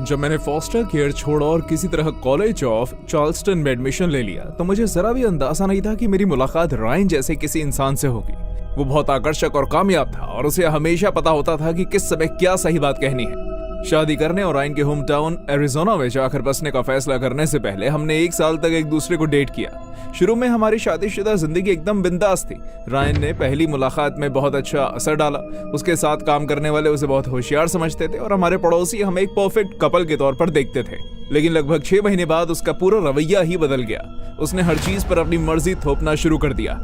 जब मैंने foster care छोड़ा और किसी तरह कॉलेज ऑफ चार्ल्सटन में एडमिशन ले लिया तो मुझे जरा भी अंदाजा नहीं था कि मेरी मुलाकात रायन जैसे किसी इंसान से होगी। वो बहुत आकर्षक और कामयाब था और उसे हमेशा पता होता था कि किस समय क्या सही बात कहनी है। शादी करने और रायन के होम टाउन एरिजोना में जाकर बसने का फैसला करने से पहले हमने 1 साल तक एक दूसरे को डेट किया। शुरू में हमारी शादीशुदा जिंदगी एकदम बिंदास थी। रायन ने पहली मुलाकात में बहुत अच्छा असर डाला। उसके साथ काम करने वाले उसे बहुत होशियार समझते थे और हमारे पड़ोसी हमें एक परफेक्ट कपल के तौर पर देखते थे। लेकिन लगभग 6 महीने बाद उसका पूरा रवैया ही बदल गया। उसने हर चीज पर अपनी मर्जी थोपना शुरू कर दिया।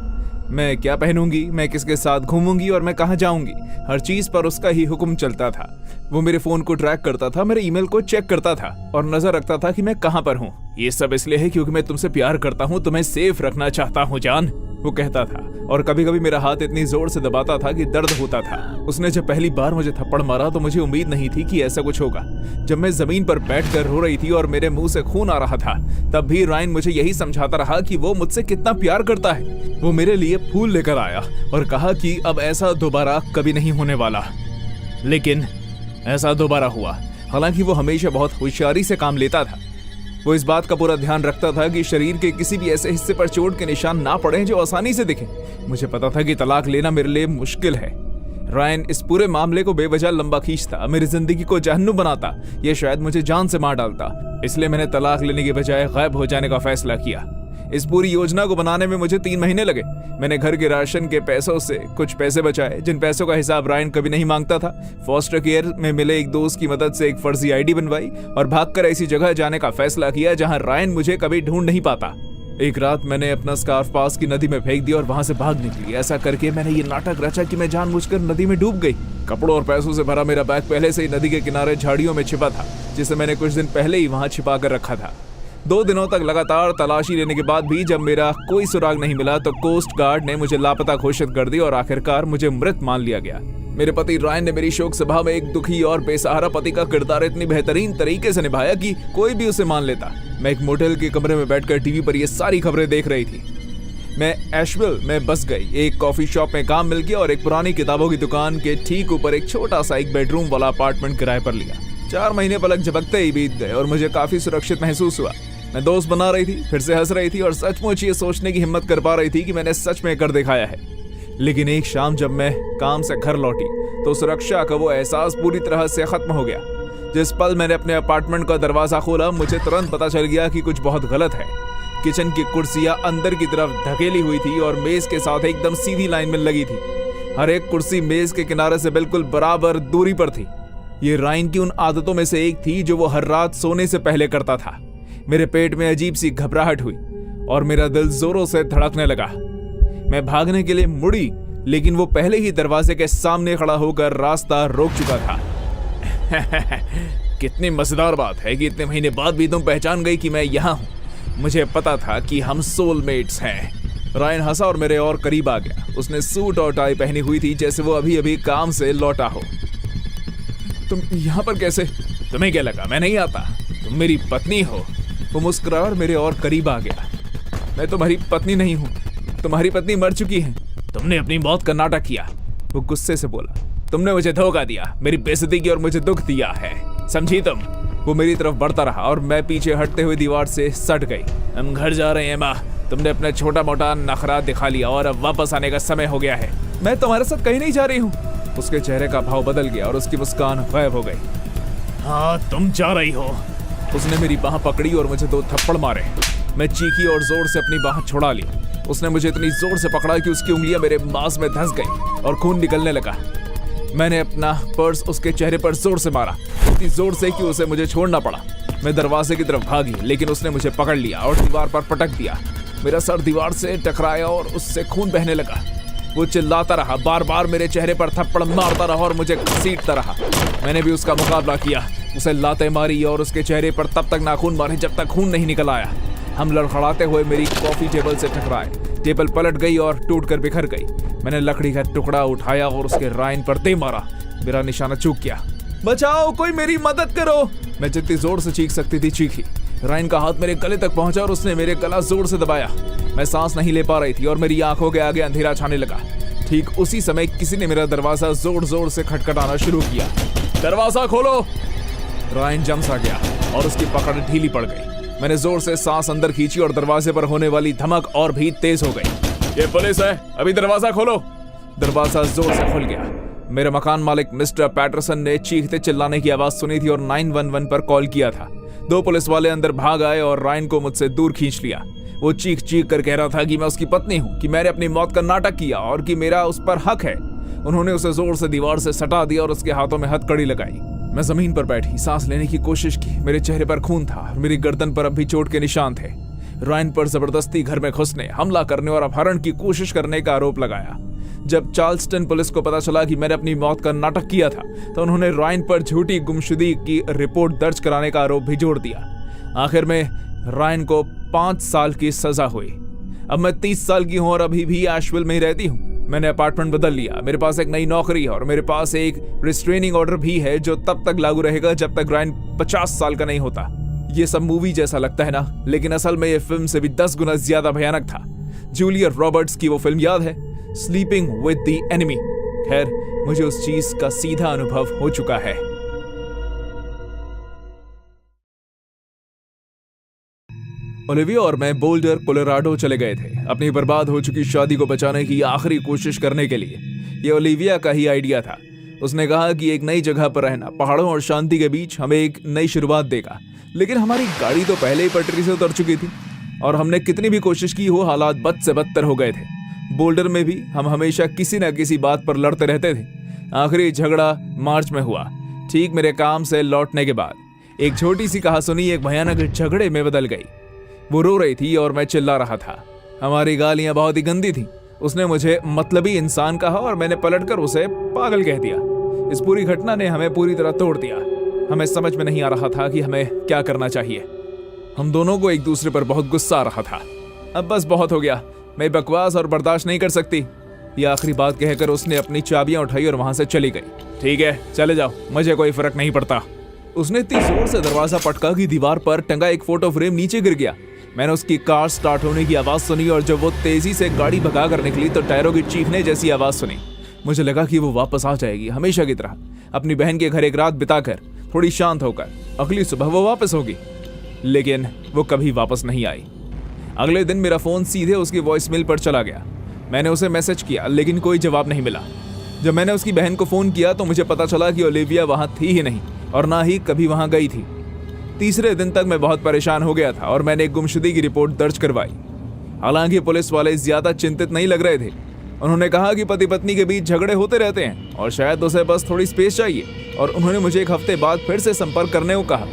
मैं क्या पहनूंगी, मैं किसके साथ घूमूंगी और मैं कहाँ जाऊंगी, हर चीज पर उसका ही हुक्म चलता था। वो मेरे फोन को ट्रैक करता था, मेरे ईमेल को चेक करता था और नजर रखता था कि मैं कहाँ पर हूँ। ये सब इसलिए है क्योंकि मैं तुमसे प्यार करता हूँ, तुम्हें सेफ रखना चाहता हूँ जान, वो कहता था। और कभी कभी मेरा हाथ इतनी जोर से दबाता था कि दर्द होता था। उसने जब पहली बार मुझे थप्पड़ मारा तो मुझे उम्मीद नहीं थी कि ऐसा कुछ होगा। जब मैं जमीन पर बैठकर रो रही थी और मेरे मुंह से खून आ रहा था, तब भी रायन मुझे यही समझाता रहा कि वो मुझसे कितना प्यार करता है। वो मेरे लिए फूल लेकर आया और कहा कि अब ऐसा दोबारा कभी नहीं होने वाला। लेकिन ऐसा दोबारा हुआ। हालांकि वो हमेशा बहुत होशियारी से काम लेता था। वो इस बात का पूरा ध्यान रखता था कि शरीर के किसी भी ऐसे हिस्से पर चोट के निशान ना पड़े जो आसानी से दिखे। मुझे पता था कि तलाक लेना मेरे लिए मुश्किल है। रायन इस पूरे मामले को बेवजह लंबा खींचता, मेरी जिंदगी को जहन्नुम बनाता, ये शायद मुझे जान से मार डालता। इसलिए मैंने तलाक लेने के बजाय गायब हो जाने का फैसला किया। इस पूरी योजना को बनाने में मुझे 3 महीने लगे। मैंने घर के राशन के पैसों से कुछ पैसे बचाए, जिन पैसों का हिसाब रायन कभी नहीं मांगता था। फॉस्टर केयर में मिले एक दोस्त की मदद से एक फर्जी आईडी बनवाई और भागकर ऐसी जगह जाने का फैसला किया जहां रायन मुझे कभी ढूंढ नहीं पाता। एक रात मैंने अपना स्कार्फ पास की नदी में फेंक दिया और वहां से भाग निकली। ऐसा करके मैंने ये नाटक रचा कि मैं जानबूझकर नदी में डूब गई। कपड़ों और पैसों से भरा मेरा बैग पहले से ही नदी के किनारे झाड़ियों में छिपा था, जिसे मैंने कुछ दिन पहले ही वहां छिपा कर रखा था। 2 दिनों तक लगातार तलाशी लेने के बाद भी जब मेरा कोई सुराग नहीं मिला तो कोस्ट गार्ड ने मुझे लापता घोषित कर दी और आखिरकार मुझे मृत मान लिया गया। मेरे पति रायन ने मेरी शोक सभा में एक दुखी और बेसहारा पति का किरदार इतनी बेहतरीन तरीके से निभाया कि कोई भी उसे मान लेता। मैं एक मोटेल के कमरे में बैठकर टीवी पर ये सारी खबरें देख रही थी। मैं एशविल में बस गई। एक कॉफी शॉप में काम मिल गया और एक पुरानी किताबों की दुकान के ठीक ऊपर एक छोटा सा 1 बेडरूम वाला अपार्टमेंट किराए पर लिया। 4 महीने पलक झपकते ही बीत गए और मुझे काफी सुरक्षित महसूस हुआ। मैं दोस्त बना रही थी, फिर से हंस रही थी और सचमुच ये सोचने की हिम्मत कर पा रही थी कि मैंने सच में कर दिखाया है। लेकिन एक शाम जब मैं काम से घर लौटी तो सुरक्षा का वो एहसास पूरी तरह से खत्म हो गया। जिस पल मैंने अपने अपार्टमेंट का दरवाजा खोला मुझे तुरंत पता चल गया कि कुछ बहुत गलत है। किचन की कुर्सियां अंदर की तरफ धकेली हुई थी और मेज के साथ एकदम सीधी लाइन में लगी थी। हर एक कुर्सी मेज के किनारे से बिल्कुल बराबर दूरी पर थी। ये रायन की उन आदतों में से एक थी जो वो हर रात सोने से पहले करता था। मेरे पेट में अजीब सी घबराहट हुई और मेरा दिल जोरों से धड़कने लगा। मैं भागने के लिए मुड़ी, लेकिन वो पहले ही दरवाजे के सामने खड़ा होकर रास्ता रोक चुका था। कितनी मजेदार बात है कि इतने महीने बाद भी तुम पहचान गई कि मैं यहाँ हूँ। मुझे पता था कि हम सोलमेट्स हैं। रायन हंसा और मेरे और करीब आ गया। उसने सूट और टाई पहनी हुई थी जैसे वो अभी अभी काम से लौटा हो। तुम यहाँ पर कैसे? तुम्हें क्या लगा मैं नहीं आता? तुम मेरी पत्नी हो। वो मुस्कुराया और मेरे और करीब आ गया। मैं तुम्हारी पत्नी नहीं हूँ, तुम्हारी पत्नी मर चुकी है। तुमने अपनी मौत का नाटक किया, वो गुस्से से बोला। तुमने मुझे धोखा दिया, मेरी बेइज्जती की और मुझे दुख दिया है, समझी तुम? वो मेरी तरफ बढ़ता रहा और मैं पीछे हटते हुए दीवार से सट गई। हम घर जा रहे हैं माँ, तुमने अपना छोटा मोटा नखरा दिखा लिया और अब वापस आने का समय हो गया है। मैं तुम्हारे साथ कहीं नहीं जा रही हूँ। उसके चेहरे का भाव बदल गया और उसकी मुस्कान गायब हो गई। हाँ तुम जा रही हो। उसने मेरी बाह पकड़ी और मुझे 2 थप्पड़ मारे। मैं चीखी और जोर से अपनी बाह छुड़ा ली। उसने मुझे इतनी जोर से पकड़ा कि उसकी उंगलियां मेरे मांस में धंस गई और खून निकलने लगा। मैंने अपना पर्स उसके चेहरे पर जोर से मारा, इतनी जोर से कि उसे मुझे छोड़ना पड़ा। मैं दरवाजे की तरफ भागी, लेकिन उसने मुझे पकड़ लिया और दीवार पर पटक दिया। मेरा सर दीवार से टकराया और उससे खून बहने लगा। वो चिल्लाता रहा, बार बार मेरे चेहरे पर थप्पड़ मारता रहा और मुझे घसीटता रहा। मैंने भी उसका मुकाबला किया, उसे लातें मारी और उसके चेहरे पर तब तक नाखून मारे जब तक खून नहीं निकल आया। हम लड़खड़ाते हुए मेरी कॉफी टेबल से टकराए। टेबल पलट गई और टूटकर बिखर गई। मैंने लकड़ी का टुकड़ा उठाया और उसके रायन पर दे मारा। मेरा निशाना चूक गया। बचाओ, कोई मेरी मदद करो। मैं जितनी जोर से चीख सकती थी चीखी। रायन का हाथ मेरे गले तक पहुंचा और उसने मेरे गला जोर से दबाया। मैं सांस नहीं ले पा रही थी और मेरी आंखों के आगे अंधेरा छाने लगा। ठीक उसी समय किसी ने मेरा दरवाजा जोर जोर से खटखटाना शुरू किया। दरवाजा खोलो। रायन जम्स आ गया और उसकी पकड़ ढीली पड़ गई। मैंने जोर से सांस अंदर खींची और दरवाजे पर होने वाली धमक और भी तेज हो गई। ये पुलिस है, अभी दरवाजा खोलो। दरवाजा जोर से खुल गया। मेरे मकान मालिक मिस्टर पैटरसन ने चीखते चिल्लाने की आवाज सुनी थी और 911 पर कॉल किया था। 2 पुलिस वाले अंदर भाग आए और रायन को मुझसे दूर खींच लिया। वो चीख चीख कर कह रहा था कि मैं उसकी पत्नी हूँ, कि मैंने अपनी मौत का नाटक किया और कि मेरा उस पर हक है। उन्होंने उसे जोर से दीवार से सटा दिया और उसके हाथों में हथकड़ी लगाई। मैं जमीन पर बैठी सांस लेने की कोशिश की। मेरे चेहरे पर खून था और मेरी गर्दन पर अब भी चोट के निशान थे। रायन पर जबरदस्ती घर में घुसने, हमला करने और अपहरण की कोशिश करने का आरोप लगाया। जब चार्ल्सटन पुलिस को पता चला कि मैंने अपनी मौत का नाटक किया था तो उन्होंने रायन पर झूठी गुमशुदगी की रिपोर्ट दर्ज कराने का आरोप भी जोड़ दिया। आखिर में रायन को 5 साल की सजा हुई। अब मैं 30 साल की हूं और अभी भी एशविल में ही रहती हूं। मैंने अपार्टमेंट बदल लिया, मेरे पास एक नई नौकरी है और मेरे पास एक रिस्ट्रेनिंग ऑर्डर भी है जो तब तक लागू रहेगा जब तक रायन 50 साल का नहीं होता। ये सब मूवी जैसा लगता है ना, लेकिन असल में ये फिल्म से भी 10 गुना ज्यादा भयानक था। जूलिया रॉबर्ट्स की वो फिल्म याद है, स्लीपिंग विद द एनिमी। खैर, मुझे उस चीज का सीधा अनुभव हो चुका है। ओलिविया और मैं बोल्डर कोलोराडो चले गए थे अपनी बर्बाद हो चुकी शादी को बचाने की आखिरी कोशिश करने के लिए। ये ओलिविया का ही आइडिया था। उसने कहा कि एक नई जगह पर रहना पहाड़ों और शांति के बीच हमें एक नई शुरुआत देगा। लेकिन हमारी गाड़ी तो पहले ही पटरी से उतर चुकी थी और हमने कितनी भी कोशिश की हो, हालात बद से बदतर हो गए थे। बोल्डर में भी हम हमेशा किसी न किसी बात पर लड़ते रहते थे। आखिरी झगड़ा मार्च में हुआ, ठीक मेरे काम से लौटने के बाद। एक छोटी सी कहासुनी एक भयानक झगड़े में बदल गई। वो रो रही थी और मैं चिल्ला रहा था। हमारी गालियां बहुत ही गंदी थी। उसने मुझे मतलबी इंसान कहा और मैंने पलटकर उसे पागल कह दिया। इस पूरी घटना ने हमें पूरी तरह तोड़ दिया। हमें समझ में नहीं आ रहा था कि हमें क्या करना चाहिए। हम दोनों को एक दूसरे पर बहुत गुस्सा आ रहा था। अब बस बहुत हो गया, मैं बकवास और बर्दाश्त नहीं कर सकती। ये आखिरी बात कहकर उसने अपनी चाबियां उठाई और वहां से चली गई। ठीक है, चले जाओ, मुझे कोई फर्क नहीं पड़ता। उसने इतनी जोर से दरवाजा पटका कि दीवार पर टंगा एक फोटो फ्रेम नीचे गिर गया। मैंने उसकी कार स्टार्ट होने की आवाज सुनी और जब वो तेजी से गाड़ी भगा कर निकली तो टायरों की चीखने जैसी आवाज सुनी। मुझे लगा कि वो वापस आ जाएगी हमेशा की तरह, अपनी बहन के घर एक रात बिताकर थोड़ी शांत होकर अगली सुबह वो वापस होगी। लेकिन वो कभी वापस नहीं आई। अगले दिन मेरा फोन सीधे उसकी वॉइसमेल पर चला गया। मैंने उसे मैसेज किया लेकिन कोई जवाब नहीं मिला। जब मैंने उसकी बहन को फोन किया तो मुझे पता चला कि ओलिविया वहां थी ही नहीं और ना ही कभी वहां गई थी। तीसरे दिन तक मैं बहुत परेशान हो गया था और मैंने एक गुमशुदगी की रिपोर्ट दर्ज करवाई। हालांकि पुलिस वाले ज्यादा चिंतित नहीं लग रहे थे। उन्होंने कहा कि पति पत्नी के बीच झगड़े होते रहते हैं और शायद उसे बस थोड़ी स्पेस चाहिए, और उन्होंने मुझे एक हफ्ते बाद फिर से संपर्क करने को कहा।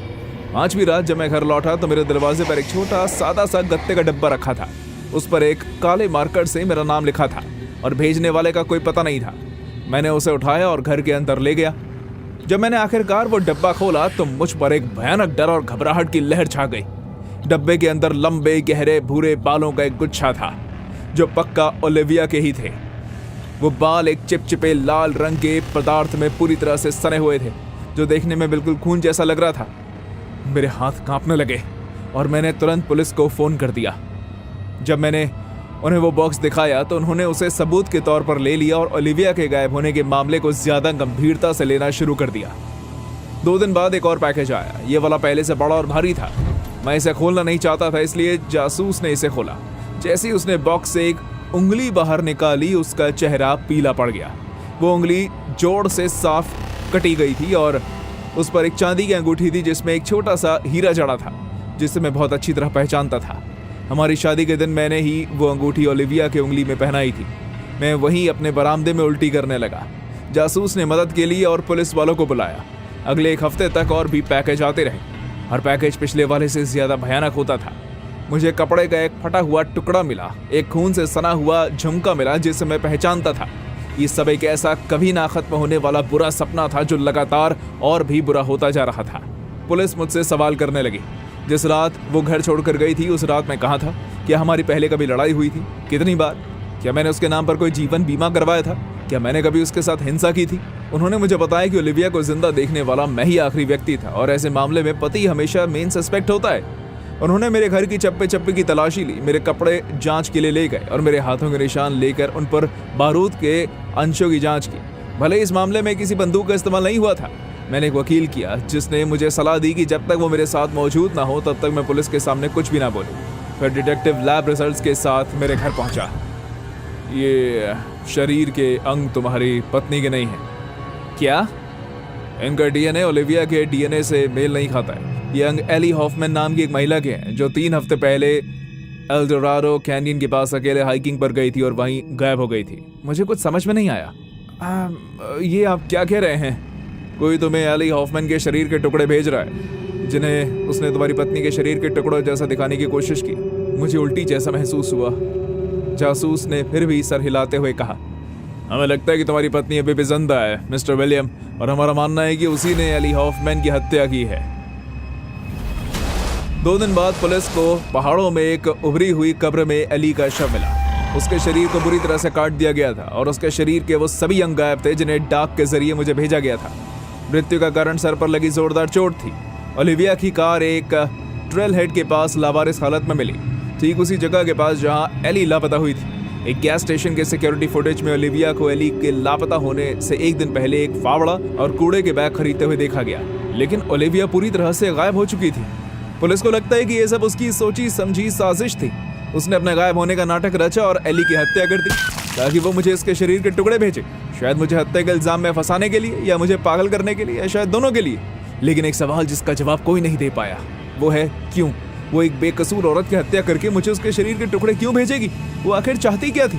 5वीं रात जब मैं घर लौटा तो मेरे दरवाजे पर एक छोटा सादा सा गत्ते का डब्बा रखा था। उस पर एक काले मार्कर से मेरा नाम लिखा था और भेजने वाले का कोई पता नहीं था। मैंने उसे उठाया और घर के अंदर ले गया। जब मैंने आखिरकार वो डब्बा खोला तो मुझ पर एक भयानक डर और घबराहट की लहर छा गई। डब्बे के अंदर लंबे गहरे भूरे बालों का एक गुच्छा था जो पक्का ओलिविया के ही थे। वो बाल एक चिपचिपे लाल रंग के पदार्थ में पूरी तरह से सने हुए थे जो देखने में बिल्कुल खून जैसा लग रहा था। मेरे हाथ कांपने लगे और मैंने तुरंत पुलिस को फोन कर दिया। जब मैंने उन्हें वो बॉक्स दिखाया तो उन्होंने उसे सबूत के तौर पर ले लिया और ओलिविया के गायब होने के मामले को ज्यादा गंभीरता से लेना शुरू कर दिया। 2 दिन बाद एक और पैकेज आया। ये वाला पहले से बड़ा और भारी था। मैं इसे खोलना नहीं चाहता था, इसलिए जासूस ने इसे खोला। जैसे ही उसने बॉक्स से एक उंगली बाहर निकाली उसका चेहरा पीला पड़ गया। वो उंगली जोड़ से साफ कटी गई थी और उस पर एक चांदी की अंगूठी थी जिसमें एक छोटा सा हीरा जड़ा था जिसे मैं बहुत अच्छी तरह पहचानता था। हमारी शादी के दिन मैंने ही वो अंगूठी ओलिविया की उंगली में पहनाई थी। मैं वहीं अपने बरामदे में उल्टी करने लगा। जासूस ने मदद के लिए और पुलिस वालों को बुलाया। अगले 1 हफ्ते तक और भी पैकेज आते रहे। हर पैकेज पिछले वाले से ज्यादा भयानक होता था। मुझे कपड़े का एक फटा हुआ टुकड़ा मिला, एक खून से सना हुआ झुमका मिला जिसे मैं पहचानता था। ये सब एक ऐसा कभी ना खत्म होने वाला बुरा सपना था जो लगातार और भी बुरा होता जा रहा था। पुलिस मुझसे सवाल करने लगी। जिस रात वो घर छोड़कर गई थी उस रात मैं कहाँ था? क्या हमारी पहले कभी लड़ाई हुई थी? कितनी बार? क्या मैंने उसके नाम पर कोई जीवन बीमा करवाया था? क्या मैंने कभी उसके साथ हिंसा की थी? उन्होंने मुझे बताया कि ओलिविया को जिंदा देखने वाला मैं ही आखिरी व्यक्ति था और ऐसे मामले में पति हमेशा मेन सस्पेक्ट होता है। उन्होंने मेरे घर की चप्पे चप्पे की तलाशी ली, मेरे कपड़े जांच के लिए ले गए और मेरे हाथों के निशान लेकर उन पर बारूद के अंशों की जांच की। भले इस मामले में किसी बंदूक का इस्तेमाल नहीं हुआ था, मैंने एक वकील किया जिसने मुझे सलाह दी कि जब तक वो मेरे साथ मौजूद ना हो तब तक मैं पुलिस के सामने कुछ भी ना बोलूं। फिर डिटेक्टिव लैब रिजल्ट्स के साथ मेरे घर पहुंचा। ये शरीर के अंग तुम्हारी पत्नी के नहीं हैं। क्या? इनका डीएनए ओलिविया के डीएनए से मेल नहीं खाता है। ये अंग एली हॉफमैन नाम की एक महिला के हैं जो 3 हफ्ते पहले एल डोराडो कैनियन के पास अकेले हाइकिंग पर गई थी और वहीं गायब हो गई थी। मुझे कुछ समझ में नहीं आया। ये आप क्या कह रहे हैं? कोई तुम्हें एली हॉफमैन के शरीर के टुकड़े भेज रहा है जिन्हें उसने तुम्हारी पत्नी के शरीर के टुकड़ों जैसा दिखाने की कोशिश की। मुझे उल्टी जैसा महसूस हुआ। जासूस ने फिर भी सर हिलाते हुए कहा, हमें लगता है कि तुम्हारी पत्नी अभी भी जिंदा है मिस्टर विलियम, और हमारा मानना है कि उसी ने एली हॉफमैन की हत्या की है। 2 दिन बाद पुलिस को पहाड़ों में एक उभरी हुई कब्र में एली का शव मिला। उसके शरीर को बुरी तरह से काट दिया गया था और उसके शरीर के वो सभी अंग गायब थे जिन्हें डाक के जरिए मुझे भेजा गया था। मृत्यु का कारण सर पर लगी जोरदार चोट थी। ओलिविया की कार एक ट्रेल हेड के पास लावारिस हालत में मिली, ठीक उसी जगह के पास जहां एली लापता हुई थी। एक गैस स्टेशन के सिक्योरिटी फुटेज में ओलिविया को एली के लापता होने से 1 दिन पहले एक फावड़ा और कूड़े के बैग खरीदते हुए देखा गया, लेकिन ओलिविया पूरी तरह से गायब हो चुकी थी। पुलिस को लगता है कि ये सब उसकी सोची समझी साजिश थी। उसने अपने गायब होने का नाटक रचा और एली की हत्या कर दी ताकि वो मुझे इसके शरीर के टुकड़े भेजे, शायद मुझे हत्या के इल्जाम में फंसाने के लिए या मुझे पागल करने के लिए या शायद दोनों के लिए। लेकिन एक सवाल जिसका जवाब कोई नहीं दे पाया, वो है क्यों? वो एक बेकसूर औरत की हत्या करके मुझे उसके शरीर के टुकड़े क्यों भेजेगी? वो आखिर चाहती क्या थी?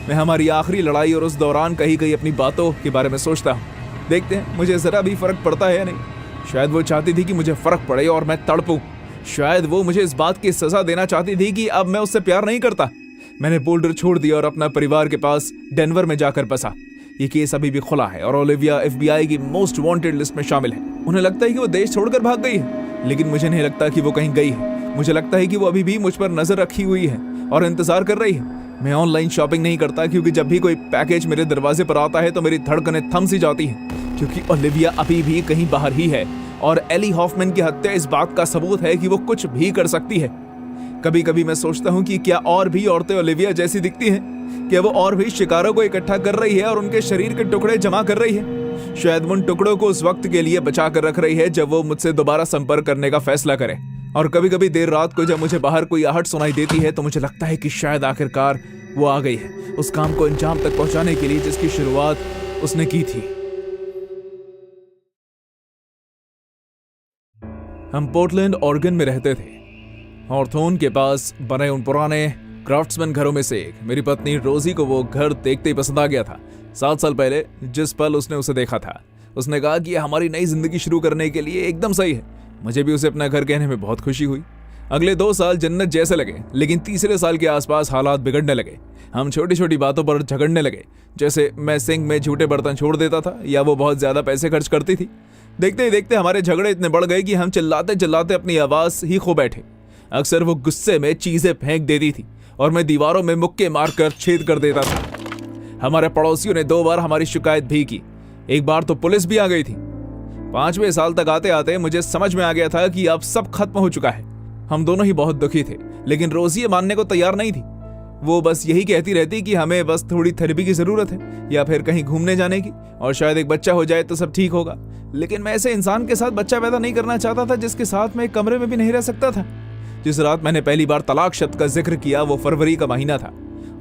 मैं हमारी आखिरी लड़ाई और उस दौरान कही गई अपनी बातों के बारे में सोचता हूँ। देखते हैं मुझे जरा भी फर्क पड़ता है या नहीं। शायद वो चाहती थी कि मुझे फर्क पड़े और मैं तड़पूं। शायद वो मुझे इस बात की सजा देना चाहती थी कि अब मैं उससे प्यार नहीं करता। मैंने बोल्डर छोड़ दिया और अपना परिवार के पास डेनवर में जाकर बसा। ये केस अभी भी खुला है और ओलिविया FBI की मोस्ट वांटेड लिस्ट में शामिल है। उन्हें लगता है कि वो देश छोड़कर भाग गई है, लेकिन मुझे नहीं लगता कि वो कहीं गई है। मुझे लगता है कि वो अभी भी मुझ पर नजर रखी हुई है और इंतजार कर रही है। मैं ऑनलाइन शॉपिंग नहीं करता क्योंकि जब भी कोई पैकेज मेरे दरवाजे पर आता है तो मेरी धड़कनें थम सी जाती हैं, क्योंकि ओलिविया अभी भी कहीं बाहर ही है और एली हॉफमैन की हत्या इस बात का सबूत है कि वो कुछ भी कर सकती है। कभी कभी मैं सोचता हूँ कि क्या और भी औरतें ओलिविया जैसी दिखती हैं? क्या वो और भी शिकारों को इकट्ठा कर रही है और उनके शरीर के टुकड़े जमा कर रही है? शायद उन टुकड़ों को उस वक्त के लिए बचा कर रख रही है जब वो मुझसे दोबारा संपर्क करने का फैसला करे। और कभी कभी देर रात को जब मुझे बाहर कोई आहट सुनाई देती है तो मुझे लगता है कि शायद आखिरकार वो आ गई है उस काम को अंजाम तक पहुंचाने के लिए जिसकी शुरुआत उसने की थी। हम पोर्टलैंड ऑरेगन में रहते थे। हॉर्थोर्न के पास बने उन पुराने क्राफ्ट्समैन घरों में से एक मेरी पत्नी रोजी को वो घर देखते ही पसंद आ गया था। 7 साल पहले जिस पल उसने उसे देखा था, उसने कहा कि यह हमारी नई जिंदगी शुरू करने के लिए एकदम सही है। मुझे भी उसे अपना घर कहने में बहुत खुशी हुई। अगले 2 साल जन्नत जैसे लगे, लेकिन तीसरे साल के आसपास हालात बिगड़ने लगे। हम छोटी छोटी बातों पर झगड़ने लगे, जैसे मैं सिंक में झूठे बर्तन छोड़ देता था या वो बहुत ज्यादा पैसे खर्च करती थी। देखते ही देखते हमारे झगड़े इतने बढ़ गए कि हम चिल्लाते चिल्लाते अपनी आवाज ही खो बैठे। अक्सर वो गुस्से में चीजें फेंक देती थी और मैं दीवारों में मुक्के मारकर छेद कर देता था। हमारे पड़ोसियों ने 2 बार हमारी शिकायत भी की। एक बार तो पुलिस भी आ गई थी। 5वें साल तक आते आते मुझे समझ में आ गया था कि अब सब खत्म हो चुका है। हम दोनों ही बहुत दुखी थे, लेकिन रोजी ये मानने को तैयार नहीं थी। वो बस यही कहती रहती कि हमें बस थोड़ी थेरेपी की जरूरत है या फिर कहीं घूमने जाने की, और शायद एक बच्चा हो जाए तो सब ठीक होगा। लेकिन मैं ऐसे इंसान के साथ बच्चा पैदा नहीं करना चाहता था जिसके साथ मैं एक कमरे में भी नहीं रह सकता था। जिस रात मैंने पहली बार तलाक शब्द का जिक्र किया वो फरवरी का महीना था।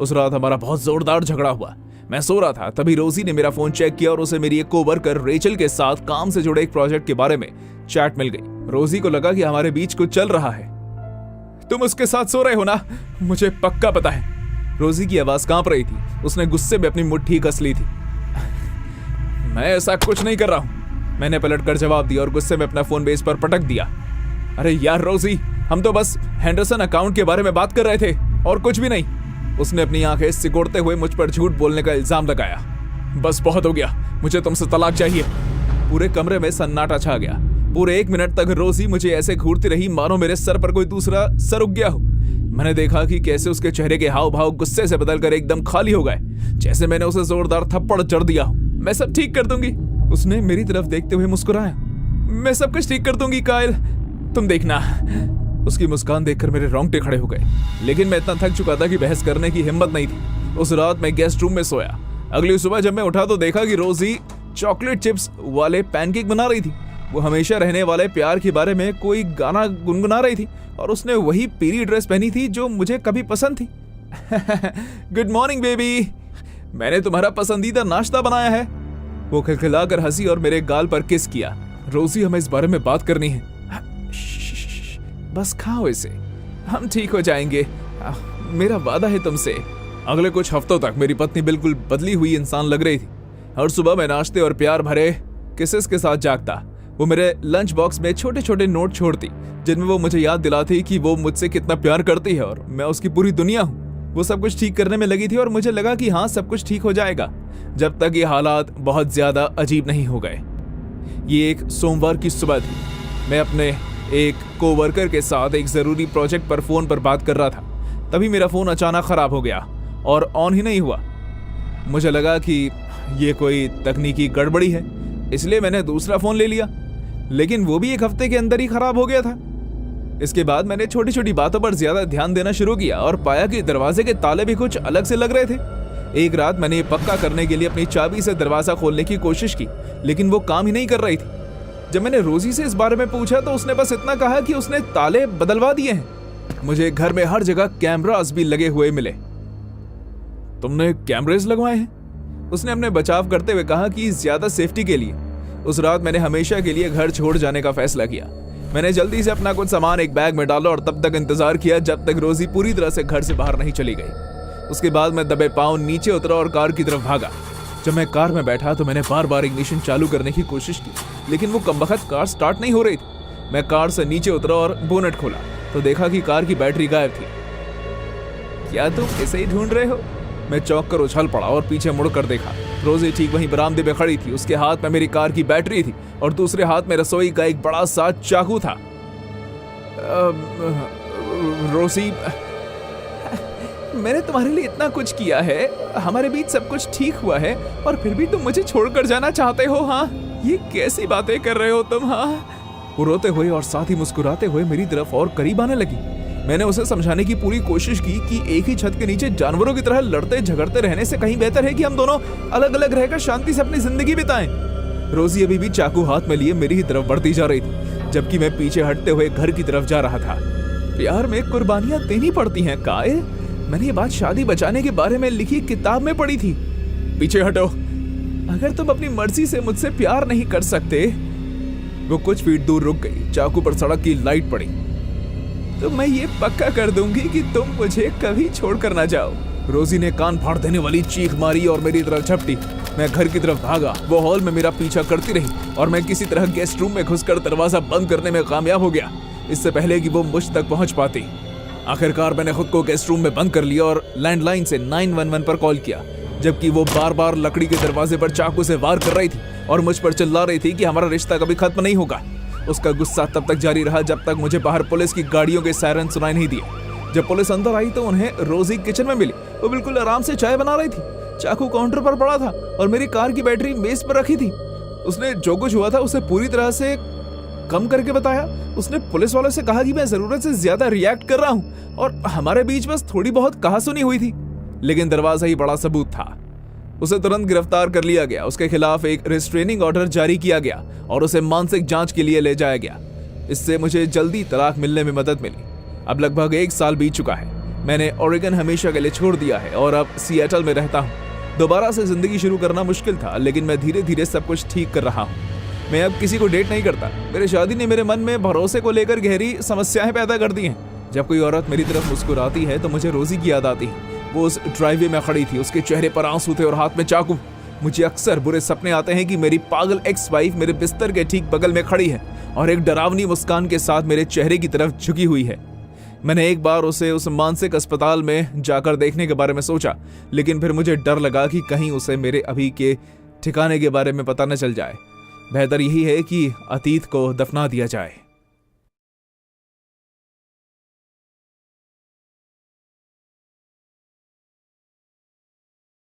उस रात हमारा बहुत जोरदार झगड़ा हुआ। मैं सो रहा था, तभी रोजी ने मेरा फोन चेक किया और उसे मेरी एक कोवर्कर रेचल के साथ काम से जुड़े एक प्रोजेक्ट के बारे में चैट मिल गई। रोजी को लगा कि हमारे बीच कुछ चल रहा है। तुम उसके साथ सो रहे हो ना? मुझे पक्का पता है। रोजी की आवाज कांप रही थी। उसने गुस्से में अपनी मुट्ठी कस ली थी। मैं ऐसा कुछ नहीं कर रहा हूं, मैंने पलटकर जवाब दिया और गुस्से में अपना फोन बेस पर पटक दिया। अरे यार रोजी, हम तो बस हेंडरसन अकाउंट के बारे में बात कर रहे थे और कुछ भी नहीं। उसने अपनी आंखें सिकोड़ते हुए मुझ पर झूठ बोलने का इल्जाम लगाया। बस बहुत हो गया, मुझे तुमसे तलाक चाहिए। पूरे कमरे में सन्नाटा छा गया। पूरे 1 मिनट तक रोजी मुझे ऐसे घूरती रही मानो मेरे सर पर कोई दूसरा सर उग गया हो। मैंने देखा कि कैसे उसके चेहरे के हाव भाव गुस्से से बदलकर एकदम खाली हो गए, जैसे मैंने उसे जोरदार थप्पड़ जड़ दिया हो। मैं सब ठीक कर दूंगी, उसने मेरी तरफ देखते हुए मुस्कुराया। मैं सब कुछ ठीक कर दूंगी कायल, तुम देखना। उसकी मुस्कान देखकर मेरे रोंगटे खड़े हो गए, लेकिन मैं इतना थक चुका था कि बहस करने की हिम्मत नहीं थी। उस रात मैं गेस्ट रूम में सोया। अगली सुबह जब मैं उठा तो देखा कि रोजी चॉकलेट चिप्स वाले पैनकेक बना रही थी। वो हमेशा रहने वाले प्यार के बारे में कोई गाना गुनगुना रही थी और उसने वही पीली ड्रेस पहनी थी जो मुझे कभी पसंद थी। गुड मॉर्निंग बेबी, मैंने तुम्हारा पसंदीदा नाश्ता बनाया है। वो खिलखिलाकर हंसी और मेरे गाल पर किस किया। रोजी, हमें इस बारे में बात करनी है। बस खाओ इसे, हम ठीक हो जाएंगे, मेरा वादा है तुमसे। अगले कुछ हफ्तों तक मेरी पत्नी बिल्कुल बदली हुई इंसान लग रही थी। हर सुबह मैं नाश्ते और प्यार भरे किसेस के साथ जागता। वो मेरे लंच बॉक्स में छोटे छोटे नोट छोड़ती जिनमें वो मुझे याद दिलाती कि वो मुझसे कितना प्यार करती है और मैं उसकी पूरी दुनिया हूँ। वो सब कुछ ठीक करने में लगी थी और मुझे लगा कि हाँ, सब कुछ ठीक हो जाएगा जब तक ये हालात बहुत ज्यादा अजीब नहीं हो गए। ये एक सोमवार की सुबह थी। मैं अपने एक कोवर्कर के साथ एक जरूरी प्रोजेक्ट पर फोन पर बात कर रहा था। तभी मेरा फोन अचानक खराब हो गया और ऑन ही नहीं हुआ। मुझे लगा कि ये कोई तकनीकी गड़बड़ी है, इसलिए मैंने दूसरा फोन ले लिया, लेकिन वो भी एक हफ्ते के अंदर ही खराब हो गया था। इसके बाद मैंने छोटी छोटी बातों पर ज्यादा ध्यान देना शुरू किया और पाया कि दरवाजे के ताले भी कुछ अलग से लग रहे थे। एक रात मैंने ये पक्का करने के लिए अपनी चाबी से दरवाजा खोलने की कोशिश की, लेकिन वो काम ही नहीं कर रही थी। जब मैंने रोजी से इस बारे में पूछा तो उसने बस इतना कहा कि उसने ताले बदलवा दिए हैं। मुझे घर में हर जगह कैमरास भी लगे हुए मिले। तुमने कैमरेज लगवाए हैं? उसने अपने बचाव करते हुए कहा कि ज्यादा सेफ्टी के लिए। उस रात मैंने हमेशा के लिए घर छोड़ जाने का फैसला किया। मैंने जल्दी से अपना कुछ सामान एक बैग में डाला और तब तक इंतजार किया जब तक रोजी पूरी तरह से घर से बाहर नहीं चली गई। उसके बाद मैं दबे पांव नीचे उतरा और कार की तरफ भागा। जब मैं कार में बैठा तो मैंने बार बार इग्निशन चालू करने की कोशिश की, लेकिन वो कमबख्त कार स्टार्ट नहीं हो रही थी। मैं कार से नीचे उतरा और बोनट खोला तो देखा कि कार की बैटरी गायब थी। क्या तुम इसे ही ढूंढ रहे हो? मैं चौंक कर उछल पड़ा और पीछे मुड़कर देखा। रोजी ठीक वहीं बरामदे में खड़ी थी। उसके हाथ में मेरी कार की बैटरी थी और दूसरे हाथ में रसोई का एक बड़ा सा चाकू था। रोजी, मैंने तुम्हारे लिए इतना कुछ किया है, हमारे बीच सब कुछ ठीक हुआ है और फिर भी तुम मुझे छोड़कर जाना चाहते हो? हाँ, ये कैसी बातें कर रहे हो तुम? हाँ, वो रोते हुए और साथ ही मुस्कुराते हुए मेरी तरफ और करीब आने लगी। मैंने उसे समझाने की पूरी कोशिश की कि एक ही छत के नीचे जानवरों की तरह लड़ते झगड़ते रहने से कहीं बेहतर है कि हम दोनों अलग अलग रहकर शांति से अपनी जिंदगी बिताएं। रोजी अभी भी चाकू हाथ में लिए मेरी ही तरफ बढ़ती जा रही थी, जबकि मैं पीछे हटते हुए घर की तरफ जा रहा था। प्यार में कुर्बानियां देनी पड़ती हैं काय। मैंने ये बात शादी बचाने के बारे में लिखी किताब में पढ़ी थी। पीछे हटो। अगर तुम अपनी मर्जी से मुझसे प्यार नहीं कर सकते। वो कुछ फीट दूर रुक गई। चाकू पर सड़क की लाइट पड़ी। तो मैं ये पक्का कर दूंगी कि तुम मुझे कभी छोड़कर ना जाओ। रोजी ने कान फाड़ देने वाली चीख मारी और मेरी तरफ झपटी। मैं घर की तरफ भागा। वो हॉल में मेरा पीछा करती रही और मैं किसी तरह गेस्ट रूम में घुसकर दरवाजा बंद करने में कामयाब हो गया, इससे पहले कि वो मुझ तक पहुंच पाती। आखिरकार मैंने खुद को गेस्ट रूम में बंद कर लिया और लैंडलाइन से 911 पर कॉल किया, जबकि वो बार बार लकड़ी के दरवाजे पर चाकू से वार कर रही थी और मुझ पर चिल्ला रही थी कि हमारा रिश्ता कभी खत्म नहीं होगा। उसका गुस्सा तब तक जारी रहा जब तक मुझे बाहर पुलिस की गाड़ियों के सायरन सुनाई नहीं दिए। जब पुलिस अंदर आई तो उन्हें रोजी किचन में मिली। वो बिल्कुल आराम से चाय बना रही थी। चाकू काउंटर पर पड़ा था और मेरी कार की बैटरी मेज पर रखी थी। उसने जो कुछ हुआ था उसे पूरी तरह से कम करके बताया। उसने पुलिस वालों से कहा कि मैं जरूरत से ज्यादा रिएक्ट कर रहा हूँ और हमारे बीच बस थोड़ी बहुत कहासुनी हुई थी, लेकिन दरवाजा ही बड़ा सबूत था। उसे तुरंत गिरफ्तार कर लिया गया। उसके खिलाफ एक रिस्ट्रेनिंग ऑर्डर जारी किया गया और उसे मानसिक जांच के लिए ले जाया गया। इससे मुझे जल्दी तलाक मिलने में मदद मिली। अब लगभग 1 साल बीत चुका है। मैंने ओरेगन हमेशा के लिए छोड़ दिया है और अब सिएटल में रहता हूँ। दोबारा से जिंदगी शुरू करना मुश्किल था, लेकिन मैं धीरे धीरे सब कुछ ठीक कर रहा हूँ। मैं अब किसी को डेट नहीं करता। मेरी शादी ने मेरे मन में भरोसे को लेकर गहरी समस्याएं पैदा कर दी हैं। जब कोई औरत मेरी तरफ मुस्कुराती है तो मुझे रोजी की याद आती है। वो उस ड्राइववे में खड़ी थी, उसके चेहरे पर आंसू थे और हाथ में चाकू। मुझे अक्सर बुरे सपने आते हैं कि मेरी पागल एक्स वाइफ मेरे बिस्तर के ठीक बगल में खड़ी है और एक डरावनी मुस्कान के साथ मेरे चेहरे की तरफ झुकी हुई है। मैंने एक बार उसे उस मानसिक अस्पताल में जाकर देखने के बारे में सोचा, लेकिन फिर मुझे डर लगा कि कहीं उसे मेरे अभी के ठिकाने के बारे में पता न चल जाए। बेहतर यही है कि अतीत को दफना दिया जाए।